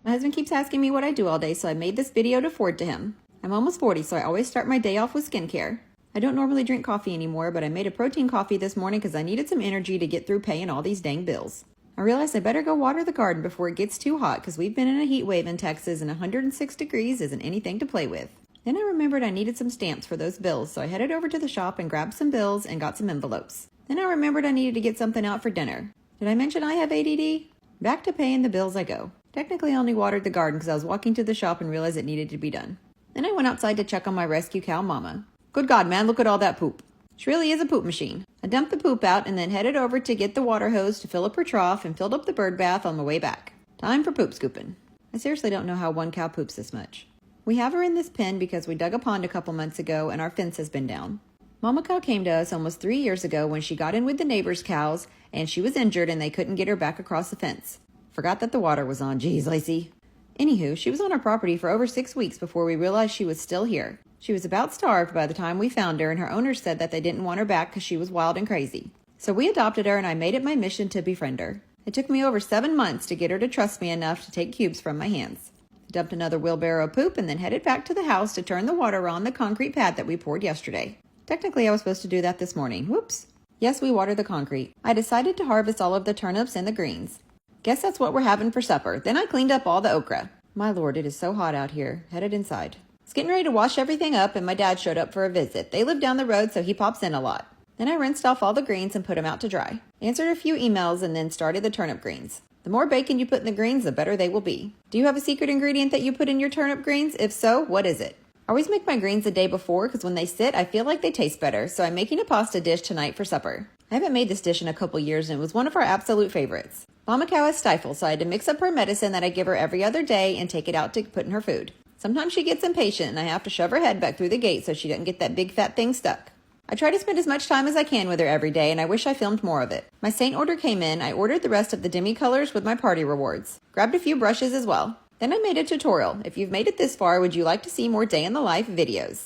My husband keeps asking me what I do all day, so I made this video to forward to him. I'm almost 40, so I always start my day off with skincare. I don't normally drink coffee anymore, but I made a protein coffee this morning because I needed some energy to get through paying all these dang bills. I realized I better go water the garden before it gets too hot because we've been in a heat wave in Texas and 106 degrees isn't anything to play with. Then I remembered I needed some stamps for those bills, so I headed over to the shop and grabbed some bills and got some envelopes. Then I remembered I needed to get something out for dinner. Did I mention I have ADD? Back to paying the bills I go. Technically I only watered the garden because I was walking to the shop and realized it needed to be done. Then I went outside to check on my rescue cow mama. Good God, man, look at all that poop. She really is a poop machine. I dumped the poop out and then headed over to get the water hose to fill up her trough and filled up the bird bath on my way back. Time for poop scooping. I seriously don't know how one cow poops this much. We have her in this pen because we dug a pond a couple months ago and our fence has been down. Mama cow came to us almost 3 years ago when she got in with the neighbor's cows and she was injured and they couldn't get her back across the fence. Forgot that the water was on. Geez, Lacey. Anywho, she was on our property for over 6 weeks before we realized she was still here. She was about starved by the time we found her, and her owners said that they didn't want her back because she was wild and crazy. So we adopted her, and I made it my mission to befriend her. It took me over 7 months to get her to trust me enough to take cubes from my hands. I dumped another wheelbarrow of poop and then headed back to the house to turn the water on the concrete pad that we poured yesterday. Technically, I was supposed to do that this morning. Whoops. Yes, we watered the concrete. I decided to harvest all of the turnips and the greens. Guess that's what we're having for supper. Then I cleaned up all the okra. My lord, it is so hot out here. Headed inside. I was getting ready to wash everything up and my dad showed up for a visit. They live down the road, so he pops in a lot. Then I rinsed off all the greens and put them out to dry. Answered a few emails and then started the turnip greens. The more bacon you put in the greens, the better they will be. Do you have a secret ingredient that you put in your turnip greens? If so, what is it? I always make my greens the day before because when they sit, I feel like they taste better, so I'm making a pasta dish tonight for supper. I haven't made this dish in a couple years and it was one of our absolute favorites. Mama cow has stifle, so I had to mix up her medicine that I give her every other day and take it out to put in her food. Sometimes she gets impatient and I have to shove her head back through the gate so she doesn't get that big fat thing stuck. I try to spend as much time as I can with her every day and I wish I filmed more of it. My Saint order came in, I ordered the rest of the demi colors with my party rewards. Grabbed a few brushes as well. Then I made a tutorial. If you've made it this far, would you like to see more day in the life videos?